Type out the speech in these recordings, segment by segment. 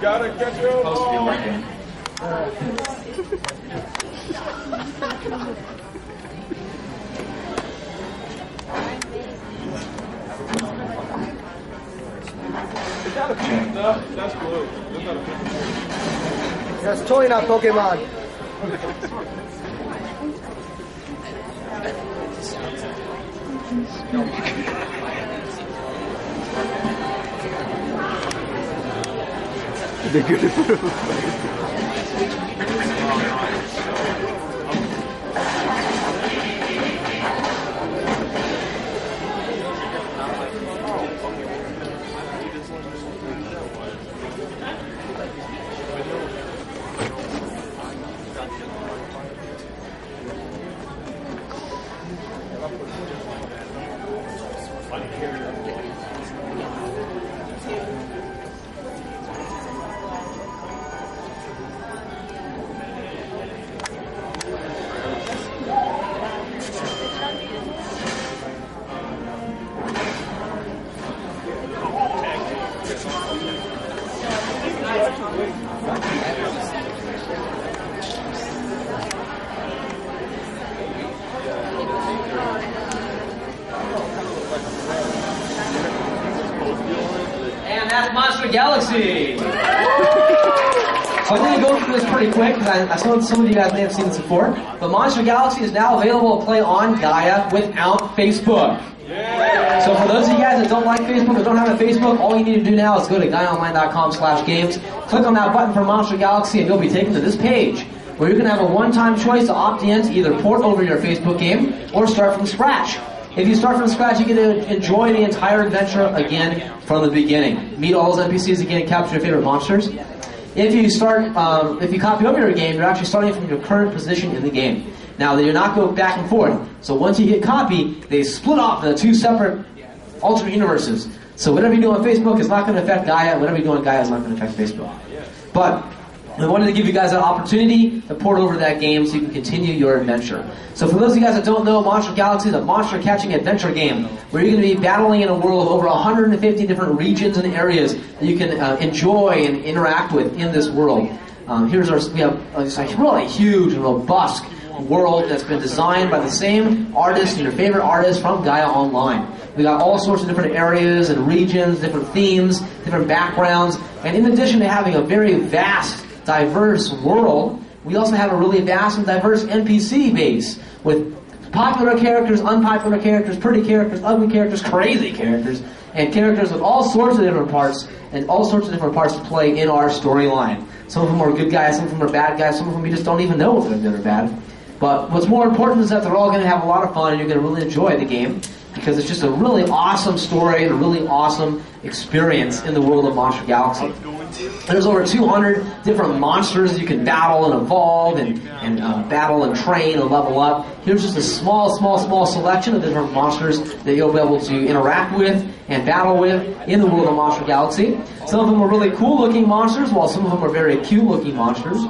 Gotta catch your ball. Is that a pink? No, that's blue. That's not a pink. That's totally not Pokemon. They're good. Galaxy. So I'm going to go through this pretty quick because I know some of you guys may have seen this before. But Monster Galaxy is now available to play on Gaia without Facebook. So for those of you guys that don't like Facebook or don't have a Facebook, all you need to do now is go to GaiaOnline.com/games, click on that button for Monster Galaxy, and you'll be taken to this page where you can have a one-time choice to opt in to either port over your Facebook game or start from scratch. If you start from scratch, you get to enjoy the entire adventure again from the beginning. Meet all those NPCs again and capture your favorite monsters. If you copy over your game, you're actually starting from your current position in the game. Now, they do not go back and forth. So once you hit copy, they split off into two separate alternate universes. So whatever you do on Facebook is not going to affect Gaia. Whatever you do on Gaia is not going to affect Facebook. But we wanted to give you guys an opportunity to port over that game so you can continue your adventure. So for those of you guys that don't know, Monster Galaxy is a monster catching adventure game where you're going to be battling in a world of over 150 different regions and areas that you can enjoy and interact with in this world. We have a really huge and robust world that's been designed by the same artists and your favorite artists from Gaia Online. We got all sorts of different areas and regions, different themes, different backgrounds, and in addition to having a very vast, diverse world, we also have a really vast and diverse NPC base with popular characters, unpopular characters, pretty characters, ugly characters, crazy characters, and characters with all sorts of different parts and all sorts of different parts to play in our storyline. Some of them are good guys, some of them are bad guys, some of them you just don't even know if they're good or bad. But what's more important is that they're all going to have a lot of fun and you're going to really enjoy the game because it's just a really awesome story and a really awesome experience in the world of Monster Galaxy. There's over 200 different monsters you can battle and evolve and battle and train and level up. Here's just a small selection of different monsters that you'll be able to interact with and battle with in the world of Monster Galaxy. Some of them are really cool looking monsters, while some of them are very cute looking monsters.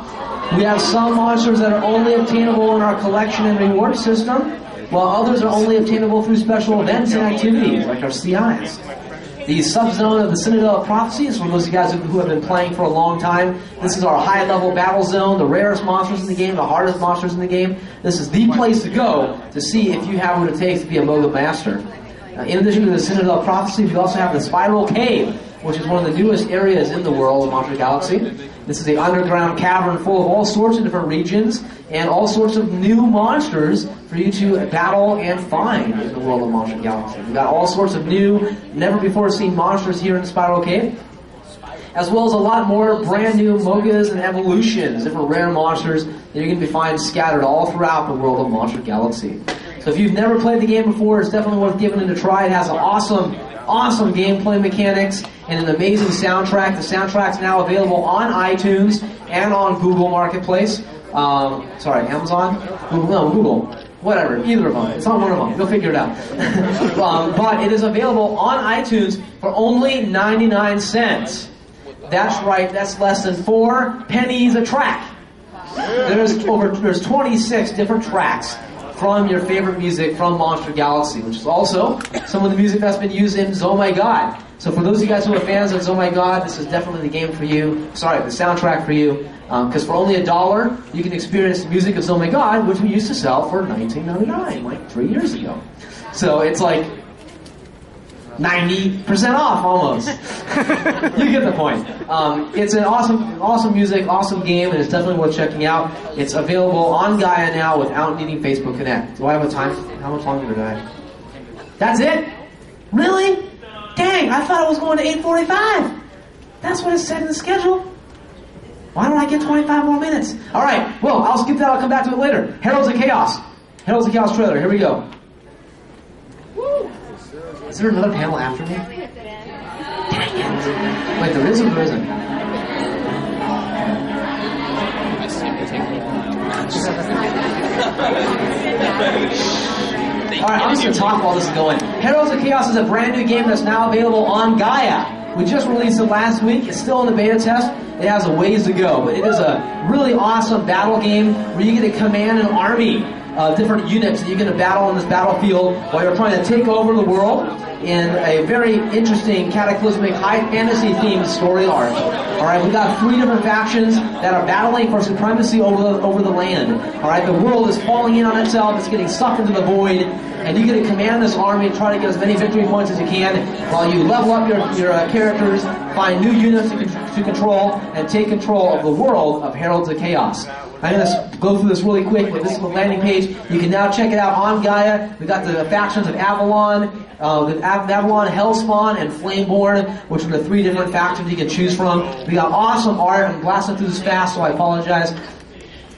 We have some monsters that are only obtainable in our collection and reward system, while others are only obtainable through special events and activities, like our CIs. The subzone of the Citadel of Prophecy is for those of you guys who have been playing for a long time. This is our high-level battle zone, the rarest monsters in the game, the hardest monsters in the game. This is the place to go to see if you have what it takes to be a Moga Master. In addition to the Citadel of Prophecy, we also have the Spiral Cave, which is one of the newest areas in the world of Monster Galaxy. This is an underground cavern full of all sorts of different regions and all sorts of new monsters for you to battle and find in the world of Monster Galaxy. We've got all sorts of new, never-before-seen monsters here in Spiral Cave, as well as a lot more brand new Mogas and evolutions, different rare monsters that you're going to be finding scattered all throughout the world of Monster Galaxy. So if you've never played the game before, it's definitely worth giving it a try. It has an awesome gameplay mechanics and an amazing soundtrack. The soundtrack's now available on iTunes and on Google Marketplace. Amazon? Google. Whatever, either of them. It's on one of them. You'll figure it out. But it is available on iTunes for only 99 cents. That's right, that's less than 4 pennies a track. There's 26 different tracks from your favorite music from Monster Galaxy, which is also some of the music that's been used in Oh My God. So for those of you guys who are fans of Oh My God, this is definitely the game for you. Sorry, the soundtrack for you. Because for only $1, you can experience the music of Oh My God, which we used to sell for $19.99, like 3 years ago. So it's like 90% off almost. You get the point. It's an awesome music, awesome game, and it's definitely worth checking out. It's available on Gaia now without needing Facebook Connect. Do I have a time? How much longer do I have? That's it? Really? Dang, I thought it was going to 8:45. That's what it said in the schedule. Why don't I get 25 more minutes? All right, well, I'll skip that. I'll come back to it later. Heralds of Chaos. Heralds of Chaos trailer. Here we go. Is there another panel after me? Dang it. Wait, there is or there isn't? Alright, I'm just going to talk while this is going. Heralds of Chaos is a brand new game that's now available on Gaia. We just released it last week. It's still in the beta test. It has a ways to go, but it is a really awesome battle game where you get to command an army of different units that you're going to battle on this battlefield while you're trying to take over the world in a very interesting, cataclysmic, high fantasy themed story arc. Alright, we've got 3 different factions that are battling for supremacy over the land. Alright, the world is falling in on itself, it's getting sucked into the void, and you get to command this army and try to get as many victory points as you can while you level up your characters, find new units to control, and take control of the world of Heralds of Chaos. I'm going to go through this really quick, but this is the landing page. You can now check it out on Gaia. We've got the factions of Avalon, Hellspawn, and Flameborn, which are the 3 different factions you can choose from. We got awesome art. I'm blasting through this fast, so I apologize.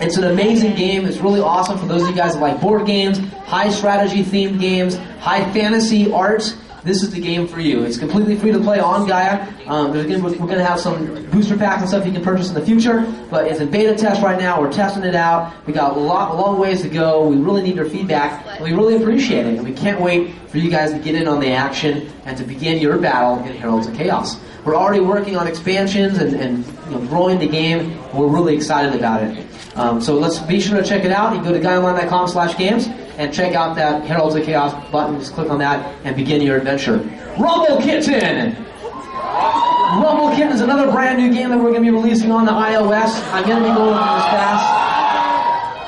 It's an amazing game. It's really awesome for those of you guys that like board games, high strategy themed games, high fantasy art. This is the game for you. It's completely free to play on Gaia. We're going to have some booster packs and stuff you can purchase in the future, but it's in beta test right now. We're testing it out. We got a long ways to go. We really need your feedback, and we really appreciate it. And we can't wait for you guys to get in on the action and to begin your battle in Heralds of Chaos. We're already working on expansions and growing the game. We're really excited about it. So let's be sure to check it out. You can go to GaiaOnline.com/games and check out that Heralds of Chaos button. Just click on that and begin your adventure. Rumble Kitten! Rumble Kitten is another brand new game that we're going to be releasing on the iOS. I'm going to be going through this fast.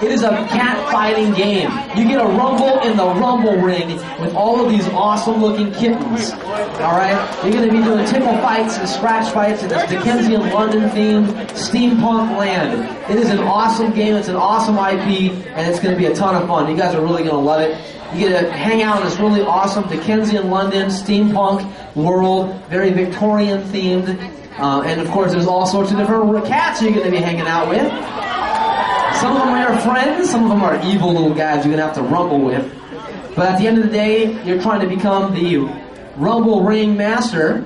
It is a cat fighting game. You get a rumble in the rumble ring with all of these awesome looking kittens. Alright? You're going to be doing tickle fights and scratch fights in this Dickensian London themed steampunk land. It is an awesome game, it's an awesome IP, and it's going to be a ton of fun. You guys are really going to love it. You get to hang out in this really awesome Dickensian London steampunk world, very Victorian themed, and of course there's all sorts of different cats you're going to be hanging out with. Some of them are your friends, some of them are evil little guys you're going to have to rumble with. But at the end of the day, you're trying to become the Rumble Ring Master.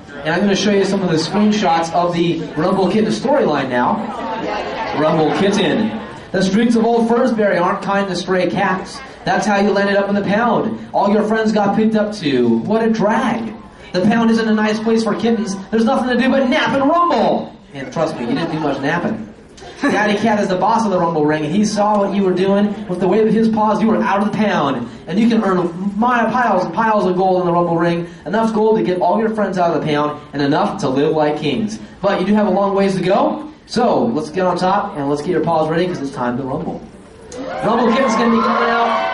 And I'm going to show you some of the screenshots of the Rumble Kitten storyline now. Rumble Kitten. The streets of Old Fursbury aren't kind to stray cats. That's how you landed up in the pound. All your friends got picked up to. What a drag. The pound isn't a nice place for kittens. There's nothing to do but nap and rumble. And trust me, you didn't do much napping. Daddy Cat is the boss of the Rumble Ring, and he saw what you were doing. With the wave of his paws, you were out of the pound. And you can earn piles and piles of gold in the Rumble Ring. Enough gold to get all your friends out of the pound, and enough to live like kings. But you do have a long ways to go. So, let's get on top, and let's get your paws ready, because it's time to rumble. Rumble Kitten's going to be coming out.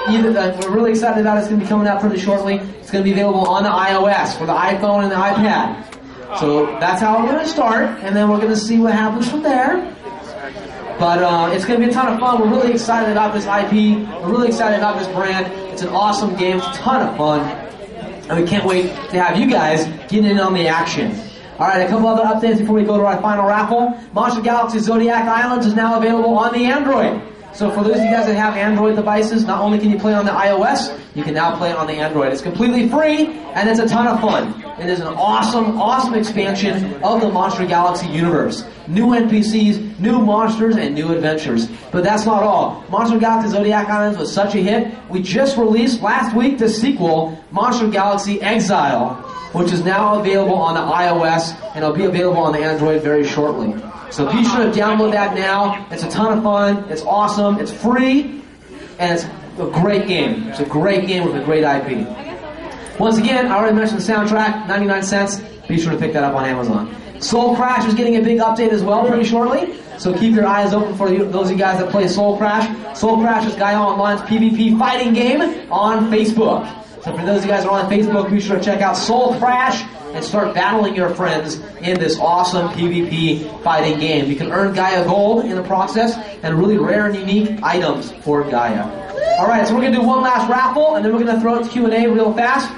We're really excited about it. It's going to be coming out pretty shortly. It's going to be available on the iOS for the iPhone and the iPad. So that's how we're going to start, and then we're going to see what happens from there. But it's going to be a ton of fun. We're really excited about this IP. We're really excited about this brand. It's an awesome game. It's a ton of fun. And we can't wait to have you guys get in on the action. Alright, a couple other updates before we go to our final raffle. Monster Galaxy Zodiac Islands is now available on the Android. So for those of you guys that have Android devices, not only can you play on the iOS, you can now play it on the Android. It's completely free, and it's a ton of fun. It is an awesome, awesome expansion of the Monster Galaxy universe. New NPCs, new monsters, and new adventures. But that's not all. Monster Galaxy Zodiac Islands was such a hit, we just released last week the sequel, Monster Galaxy Exile, which is now available on the iOS, and it'll be available on the Android very shortly. So be sure to download that now. It's a ton of fun. It's awesome. It's free. and it's a great game. It's a great game with a great IP. Once again, I already mentioned the soundtrack, 99 cents. Be sure to pick that up on Amazon. Soul Crash is getting a big update as well pretty shortly, so keep your eyes open for those of you guys that play Soul Crash. Soul Crash is Gaia Online's PvP fighting game on Facebook. So for those of you guys that are on Facebook, be sure to check out Soul Crash and start battling your friends in this awesome PvP fighting game. You can earn Gaia Gold in the process and really rare and unique items for Gaia. Alright, so we're going to do one last raffle, and then we're going to throw it to Q&A real fast.